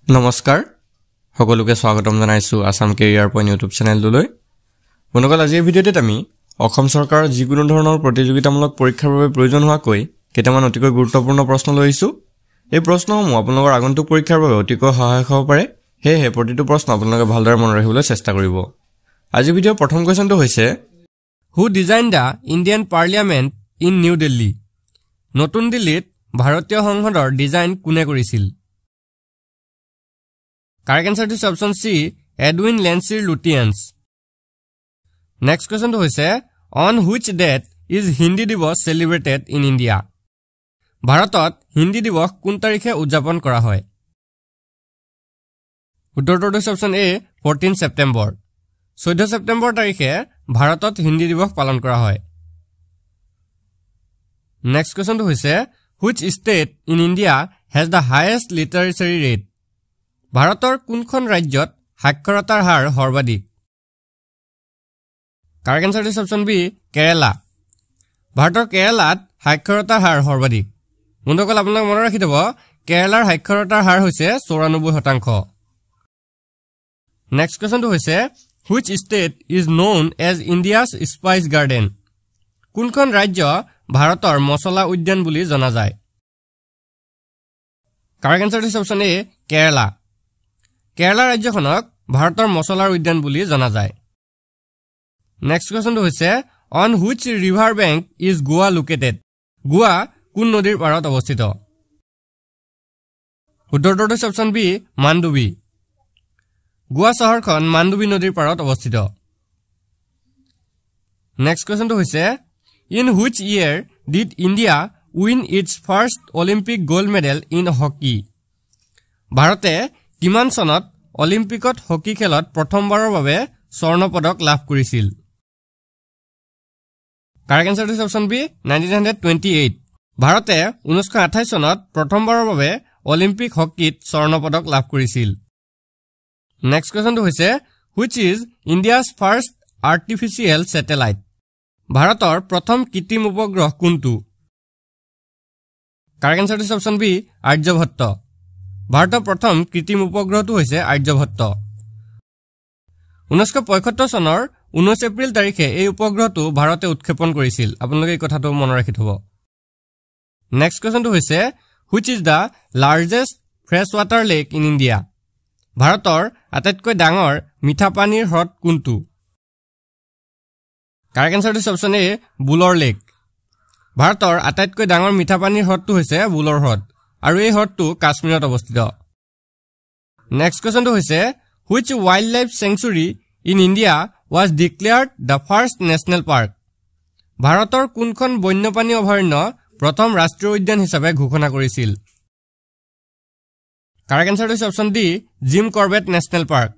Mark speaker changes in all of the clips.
Speaker 1: নমস্কাৰ সকলোকে স্বাগতম জনাইছো আসাম কেৰিয়াৰ পইণ্ট ইউটিউব চেনেলটোলৈ বন্ধুসকল আজি এই ভিডিঅ'টোত আমি অসম চৰকাৰৰ যিকোনো ধৰণৰ প্ৰতিযোগিতামূলক পৰীক্ষাৰ বাবে প্ৰয়োজন হোৱাকৈ কেইটামান অতিকৈ গুৰুত্বপূৰ্ণ প্ৰশ্ন লৈ আহিছো এই প্ৰশ্নসমূহ আপোনালোকৰ আগন্তুক পৰীক্ষাৰ বাবে অতিকৈ সহায়ক হ'ব পাৰে সেয়ে প্ৰতিটো প্ৰশ্ন আপোনালোকে ভালদৰে মনত ৰাখিবলৈ চেষ্টা কৰিব আজি ভিডিঅ'ৰ প্ৰথম কোৱেশ্যনটো হৈছে হু design the Indian parliament in new Delhi নতুন দিল্লীত ভাৰতীয় সংসদৰ ডিজাইন কোনে কৰিছিল Correct answer is option C, Edwin Landseer Lutyens. Next question to hoise, on which date is Hindi Divas celebrated in India? Bharatot Hindi Divas kun tarikhe udjapon kora hoy? Uttor is option A, 14 September. 14 September tarikhe Bharatot Hindi Divas palan kora hoy. Next question to hoise, which state in India has the highest literacy rate? ভাৰতৰ কোনখন ৰাজ্যত সাক্ষৰতাৰ হাৰ সৰ্বাধিক correct answer is option B Kerala ভাৰতৰ কেৰালাত সাক্ষৰতাৰ হাৰ সৰ্বাধিক বন্ধুসকল আপোনালোকে মনত ৰাখি থব কেৰালাৰ সাক্ষৰতাৰ হাৰ হৈছে 94% নেক্সট কোৱেশ্যনটো হৈছে which state is known as India's spice garden কোনখন ৰাজ্য ভাৰতৰ মছলা উদ্যান বুলি জনা যায় কাৰেক্ট আনসাৰ ইজ অপচন এ কেৰালা কেৰালা ৰাজ্যখনক ভাৰতৰ মছলাৰ উদ্যান বুলি জনা যায় নেক্সট কোৱেশ্যনটো হৈছে on which river bank is Goa located Goa কোন নদীৰ পাৰত অৱস্থিত উত্তৰটো হৈছে অপচন বি মানডুবি গোৱা চহৰখন মানডুবি নদীৰ পাৰত অৱস্থিত নেক্সট কোৱেশ্যনটো হৈছে in which year did India win its first Olympic gold medal in hockey ভাৰতে কিমান সনত অলিম্পিকত হকি খেলত প্ৰথমবাৰৰ বাবে স্বৰ্ণ পদক লাভ কৰিছিল correct answer is option B 1928 ভাৰতে 1928 সনত প্ৰথমবাৰৰ বাবে অলিম্পিক হকিত স্বৰ্ণ পদক লাভ কৰিছিল নেক্সট কোৱেশ্যনটো হৈছে which is India's first artificial satellite ভাৰতৰ প্ৰথম কৃত্ৰিম উপগ্ৰহ কোনটো correct answer is option B Aryabhata ভাৰতৰ প্ৰথম কৃত্ৰিম উপগ্ৰহটো হৈছে আৰ্যভট্ট 1975 চনৰ 19 এপ্ৰিল তাৰিখে এই উপগ্ৰহটো ভাৰতে উৎক্ষেপণ কৰিছিল আপোনালোকে এই কথাটো মনত ৰাখি থব নেক্সট কোৱেশ্যনটো হৈছে which is the largest freshwater lake in India ভাৰতৰ আটাইতকৈ ডাঙৰ মিঠা পানীৰ হ্ৰদ কোনটো correct answer is option A বুলৰ লেক ভাৰতৰ আটাইতকৈ ডাঙৰ মিঠা পানীৰ হ্ৰদটো হৈছে বুলৰ হ্ৰদ আৰু এই হ্ৰদটো কাশ্মীৰত অৱস্থিত নেক্সট কোৱেশ্যনটো হৈছে which wildlife sanctuary in India was declared the first national park ভাৰতৰ কোনখন বন্যপ্ৰাণী অভয়াৰণ্য প্ৰথম ৰাষ্ট্ৰীয় উদ্যান হিচাপে ঘোষণা কৰিছিল correct answer is option D Jim Corbett national park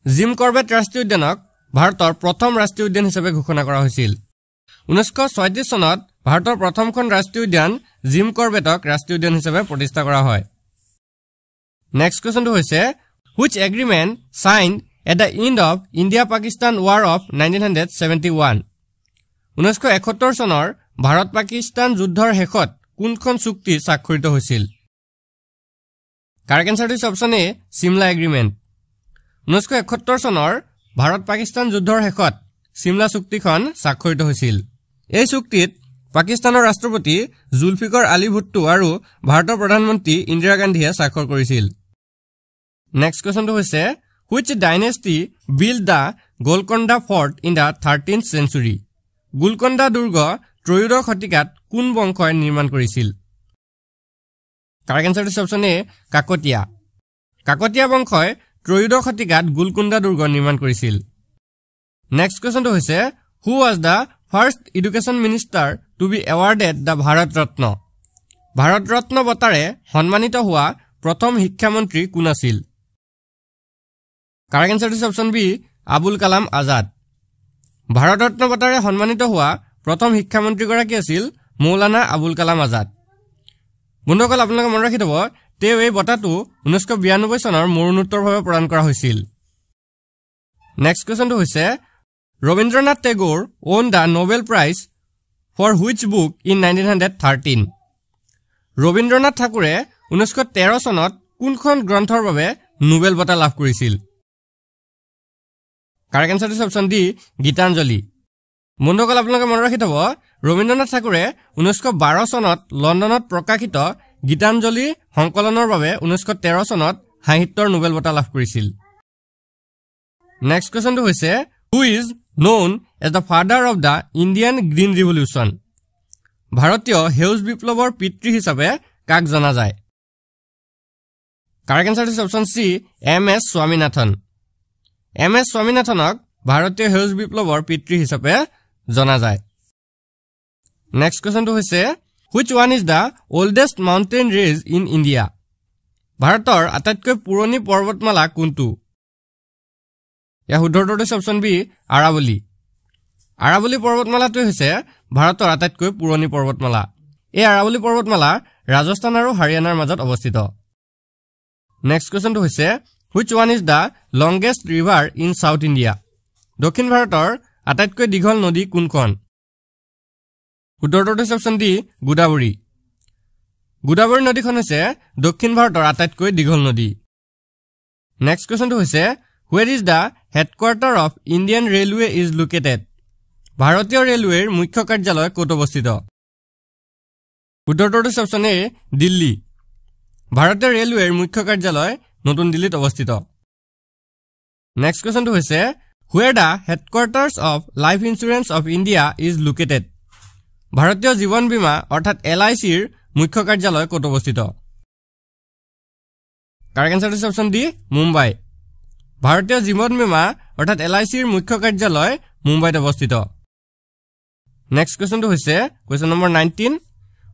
Speaker 1: Jim Corbett ৰাষ্ট্ৰীয় উদ্যানক ভাৰতৰ প্ৰথম ৰাষ্ট্ৰীয় উদ্যান হিচাপে ঘোষণা কৰা হৈছিল 1936 চনত ভাৰতৰ প্ৰথমখন ৰাষ্ট্ৰীয় উদ্যান জিম কৰবেটক ৰাষ্ট্ৰীয় উদ্যান হিচাপে প্ৰতিষ্ঠা কৰা হয় নেক্সট কোৱেশ্যনটো হৈছে which agreement signed at the end of India Pakistan War of 1971 1971 চনৰ ভাৰত পাকিস্তান যুদ্ধৰ শেষত কোনখন চুক্তি স্বাক্ষৰিত হৈছিল correct answer is option A Shimla agreement 1971 চনৰ ভাৰত পাকিস্তান যুদ্ধৰ শেষত চিমলা চুক্তিখন স্বাক্ষৰিত হৈছিল এই চুক্তিত পাকিস্তানৰ ৰাষ্ট্ৰপতি জুলফিকৰ আলী ভুট্টো আৰু ভাৰতৰ প্ৰধানমন্ত্ৰী ইন্দিৰা গান্ধীয়ে স্বাক্ষৰ কৰিছিল নেক্সট কোৱেশ্যনটো হৈছে which dynasty built the Golconda Fort in the 13th century Golconda দুৰ্গ ত্ৰয়োদশ শতিকাত কোন বংশই নিৰ্মাণ কৰিছিল কাৰেক্ট আনসাৰ ইজ অপচন এ কাকতীয়া বংশই ত্ৰয়োদশ শতিকাত গোলকণ্ডা দুৰ্গ নিৰ্মাণ কৰিছিল নেক্সট কোৱেশ্যনটো হৈছে who was the first education minister to be awarded the Bharat Ratna Bharat Ratna বঁটাৰে সন্মানিত হোৱা প্ৰথম শিক্ষামন্ত্ৰী কোন আছিল correct answer is option B Abul Kalam Azad Bharat Ratna বঁটাৰে সন্মানিত হোৱা প্ৰথম শিক্ষামন্ত্ৰী গৰাকী আছিল মৌলানা আবুল কালাম আজাদ বন্ধুসকল আপোনালোকে মনত ৰাখি থব তেওঁ এই বঁটাটো 1992 চনৰ মৰণোত্তৰভাৱে প্ৰদান কৰা হৈছিল নেক্সট কোৱেশ্যনটো হৈছে Rabindranath Tagore won the Nobel prize for which book in 1913 Rabindranath ঠাকুৰে 1913 চনত কোনখন গ্ৰন্থৰ বাবে নোবেল বঁটা লাভ কৰিছিল correct answer is option D Gitanjali বন্ধুসকল আপোনালোকে মনত ৰাখি থব ৰবীন্দ্ৰনাথ ঠাকুৰে 1912 চনত লণ্ডনত প্ৰকাশিত গীতাঞ্জলি সংকলনৰ বাবে 1913 চনত সাহিত্যৰ নোবেল বঁটা লাভ কৰিছিল নেক্সট কোৱেশ্চনটো হৈছে who is known as the father of the Indian Green Revolution ভাৰতীয় সেউজ বিপ্লৱৰ পিতৃ হিচাপে কাক জনা যায় correct answer is option C M S. Swaminathan M S. স্বামীনাথনক ভাৰতীয় সেউজ বিপ্লৱৰ পিতৃ হিচাপে জনা যায় নেক্সট কোৱেশ্চনটো হৈছে which one is the oldest mountain range in India ভাৰতৰ আটাইতকৈ পুৰণি পৰ্বতমালা কোনটো या শুদ্ধটো অপশন বি আৰাৱলী আৰাৱলী পৰ্বতমালাটো হৈছে ভাৰতৰ আটাইতকৈ পুৰণি পৰ্বতমালা এই আৰাৱলী পৰ্বতমালা ৰাজস্থান আৰু হাৰিয়ানাৰ মাজত অৱস্থিত নেক্সট কোৱেশ্চনটো হৈছে which one is the longest river in south india দক্ষিণ ভাৰতৰ আটাইতকৈ দীঘল নদী কোনখন শুদ্ধটো অপশন ডি গোদাবৰী গোদাবৰী নদীখন হৈছে দক্ষিণ ভাৰতৰ আটাইতকৈ দীঘল নদী নেক্সট কোৱেশ্চনটো হৈছে where is the headquarter of Indian Railway is located ভাৰতীয় ৰেলৱেৰ মুখ্য কাৰ্যালয় ক'ত অৱস্থিত শুদ্ধটো অপশন এ দিল্লী ভাৰতীয় ৰেলৱেৰ মুখ্য কাৰ্যালয় নতুন দিল্লীত অৱস্থিত নেক্সট কোৱেশ্চনটো হৈছে where the headquarters of life insurance of India is located ভাৰতীয় জীৱন বীমা অৰ্থাৎ LICৰ মুখ্য কাৰ্যালয় ক'ত অৱস্থিত correct answer is option D Mumbai ভাৰতীয় জীৱন বীমা অৰ্থাৎ LICৰ মুখ্য কাৰ্যালয় মুম্বাইত অৱস্থিত নেক্সট কোৱেশ্চনটো হৈছে question number 19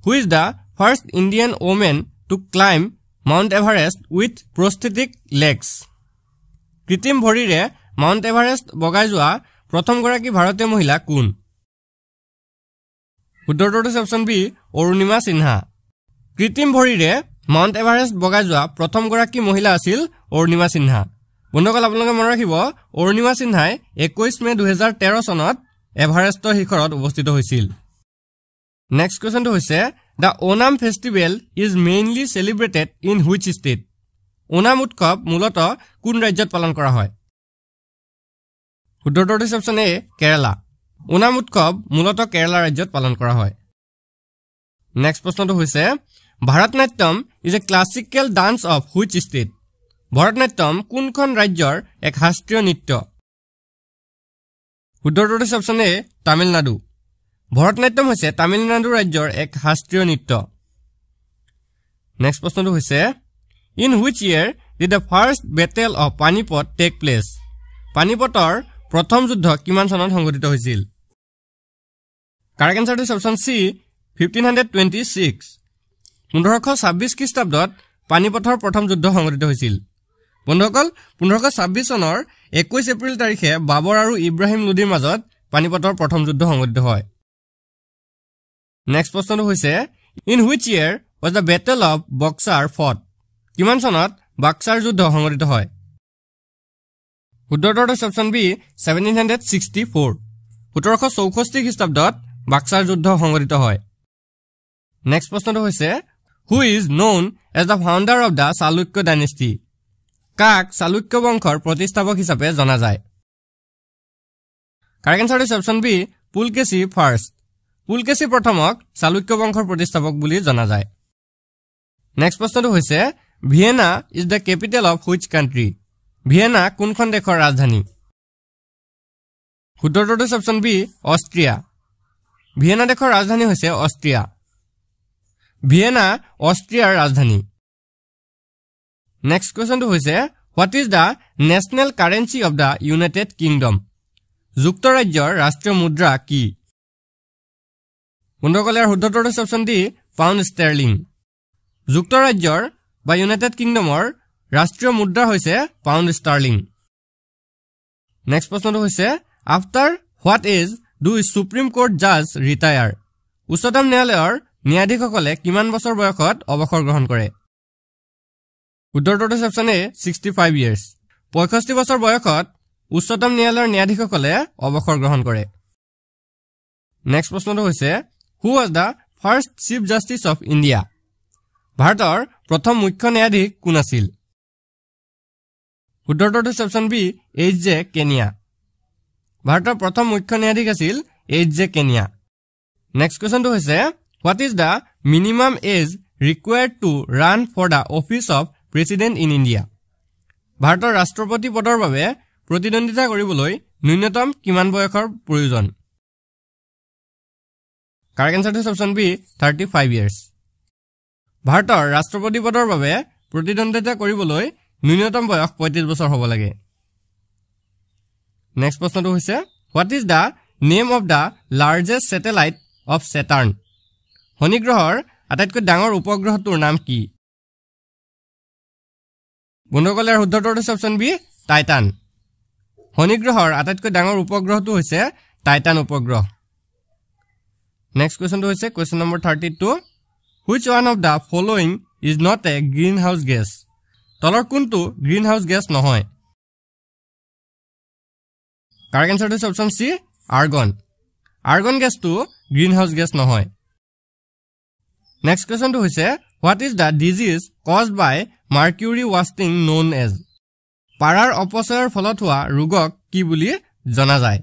Speaker 1: who is the first Indian woman to climb Mount Everest with prosthetic legs কৃত্ৰিম ভৰিৰে মাউণ্ট এভাৰেষ্ট বগাই যোৱা প্ৰথম গৰাকী ভাৰতীয় মহিলা কোন শুদ্ধটো অপশন বি অৰুণিমা সিনহা কৃত্ৰিম ভৰিৰে মাউণ্ট এভাৰেষ্ট বগাই যোৱা প্ৰথম গৰাকী মহিলা আছিল অৰুণিমা সিনহা বন্ধুসকল আপোনালোকে মনত ৰাখিব অৰুণিমা সিনহাই 21 মে 2013 চনত এভাৰেষ্টৰ শিখৰত উপস্থিত হৈছিল নেক্সট কোৱেশ্চনটো হৈছে the Onam festival is mainly celebrated in which state Onam উৎসৱ মূলতঃ কোন ৰাজ্যত পালন কৰা হয় শুদ্ধটো অপশন এ কেৰালা ওনাম উৎসৱ মূলতঃ কেৰালা ৰাজ্যত পালন কৰা হয় নেক্সট প্ৰশ্নটো হৈছে Bharatanatyam is a classical dance of which state Bharatanatyam কোনখন ৰাজ্যৰ এক শাস্ত্ৰীয় নৃত্য শুদ্ধটো অপশন এ তামিলনাডু ভাৰতনাট্যম হৈছে তামিলনাডু ৰাজ্যৰ এক শাস্ত্ৰীয় নৃত্য নেক্সট প্ৰশ্নটো হৈছে in which year did the first battle of Panipat take place পানিপটৰ প্ৰথম যুদ্ধ কিমান চনত সংঘটিত হৈছিল কাৰেক্ট আনসাৰ ইজ অপশন সি 1526 1526 খ্ৰীষ্টাব্দত পানিপটৰ প্ৰথম যুদ্ধ সংঘটিত হৈছিল বন্ধুসকল 1526 চনৰ 21 এপ্ৰিল তাৰিখে বাবৰ আৰু ইব্ৰাহিম লোদীৰ মাজত পানিপটৰ প্ৰথম যুদ্ধ সংঘটিত হয় নেক্সট প্ৰশ্নটো হৈছে in which year was the battle of Buxar fought কিমান চনত বাক্সাৰ যুদ্ধ সংঘটিত হয় শুদ্ধটো অপশন বি 1764 1764 খ্ৰীষ্টাব্দত বাক্সাৰ যুদ্ধ সংঘটিত হয় নেক্সট প্ৰশ্নটো হৈছে who is known as the founder of the Chalukya dynasty কাক চালুক্য বংশৰ প্ৰতিষ্ঠাপক হিচাপে জনা যায় correct answer is option B Pulakeshi first Pulakeshi প্ৰথমক চালুক্য বংশৰ প্ৰতিষ্ঠাপক বুলি জনা যায় নেক্সট প্ৰশ্নটো হৈছে Vienna is the capital of which country Vienna কোনখন দেশৰ ৰাজধানী শুদ্ধটো অপশন বি অষ্ট্ৰিয়া ভিয়েনা দেশৰ ৰাজধানী হৈছে অষ্ট্ৰিয়া ভিয়েনা অষ্ট্ৰিয়াৰ ৰাজধানী নেক্সট কোৱেশ্চনটো হৈছে what is the national currency of the United Kingdom যুক্তৰাজ্যৰ ৰাষ্ট্ৰীয় মুদ্ৰা কি বন্ধুসকল ইয়াৰ শুদ্ধটো অপশন ডি পাউণ্ড ষ্টাৰ্লিং যুক্তৰাজ্যৰ বা ইউনাইটেড কিংডমৰ ৰাষ্ট্ৰীয় মুদ্ৰা হৈছে পাউণ্ড ষ্টাৰ্লিং নেক্সট প্ৰশ্নটো হৈছে after what age do Supreme Court জাজ ৰিটায়াৰ উচ্চতম ন্যায়ালয়ৰ ন্যায়াধীশসকলে কিমান বছৰ বয়সত অৱসৰ গ্ৰহণ কৰে উত্তৰটো অপশন এ 65 ইয়াৰ্স 65 বছৰ বয়সত উচ্চতম ন্যায়ালয়ৰ ন্যায়াধীশসকলে অৱসৰ গ্ৰহণ কৰে নেক্সট প্ৰশ্নটো হৈছে হু ওয়াজ দা ফাৰ্ষ্ট চিফ জাষ্টিস অফ ইণ্ডিয়া ভাৰতৰ প্ৰথম মুখ্য ন্যায়াধীশ কোন আছিল শুদ্ধৰটো হৈছে অপচন বি H.J. কেনিয়া ভাৰতৰ প্ৰথম মুখ্য ন্যায়াধীশ আছিল H.J. কেনিয়া নেক্সট কোৱেশ্চনটো হৈছে what is the minimum age required to run for the office of president in India ভাৰতৰ ৰাষ্ট্ৰপতি পদৰ বাবে প্ৰতিদ্বন্দ্বিতা কৰিবলৈ ন্যূনতম কিমান বয়সৰ প্ৰয়োজন কাৰেক্ট এনসাৰটো হৈছে অপচন বি 35 ইয়াৰ্ছ ভাৰতৰ ৰাষ্ট্ৰপতি পদৰ বাবে প্ৰতিদ্বন্দ্বিতা কৰিবলৈ ন্যূনতম বয়স 35 বছৰ হ'ব লাগে নেক্সট প্ৰশ্নটো হৈছে what is da name of the largest satellite of Saturn শনি গ্ৰহৰ আটাইতকৈ ডাঙৰ উপগ্ৰহটোৰ নাম কি বন্ধুসকলৰ শুদ্ধটো হৈছে অপচন বি টাইটান শনি গ্ৰহৰ আটাইতকৈ ডাঙৰ উপগ্ৰহটো হৈছে টাইটান উপগ্ৰহ নেক্সট কোৱেশ্চনটো হৈছে question number 32 which one of the following is not a greenhouse gas তলৰ কোনটো গ্ৰীণহাউস গেছ নহয় কাৰেক্ট এনসাৰটো হৈছে অপচন সি আৰ্গন গেছটো গ্ৰীণহাউস গেছ নহয় নেক্সট কোৱেশ্চনটো হৈছে what is the disease caused by mercury wasting known as পাৰাৰ অপচয়ৰ ফলত হোৱা ৰোগক কি বুলি জনা যায়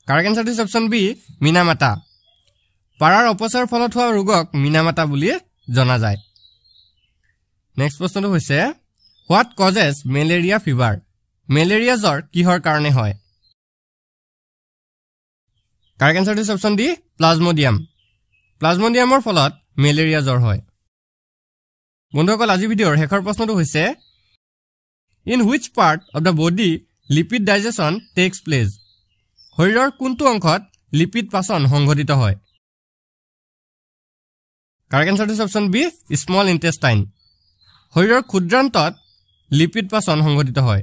Speaker 1: কাৰেক্ট এনসাৰটো হৈছে অপচন বি মিনামাটা পাৰাৰ অপচয়ৰ ফলত হোৱা ৰোগক মিনামাটা বুলি জনা যায় নেক্সট প্ৰশ্নটো হৈছে what causes malaria fever malaria জ্বৰ কিহৰ কাৰণে হয় কাৰেক্ট এনসাৰটো হৈছে অপচন ডি প্লাজমোডিয়ামৰ ফলত মেলেৰিয়া জ্বৰ হয় বন্ধুসকল আজি ভিডিঅ'ৰ শেষৰ প্ৰশ্নটো হৈছে in which part of the body lipid digestion takes place শৰীৰৰ কোনটো অংশত লিপিড পাচন সংঘটিত হয় কাৰেক্ট এনসাৰটো হৈছে অপচন বি স্মল ইন্টেষ্টাইন শৰীৰৰ ক্ষুদ্ৰান্তত লিপিড পাচন সংঘটিত হয়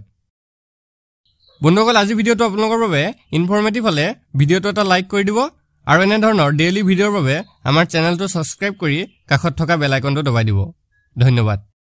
Speaker 1: বন্ধুসকল আজি ভিডিঅ'টো আপোনালোকৰ বাবে ইনফৰমেটিভ হলে ভিডিঅ'টো এটা লাইক কৰি দিব আৰু এনে ধৰণৰ ডেইলি ভিডিঅ'ৰ বাবে আমাৰ চেনেলটো সাবস্ক্ৰাইব কৰি কাষত থকা বেল আইকনটো দবাই দিব ধন্যবাদ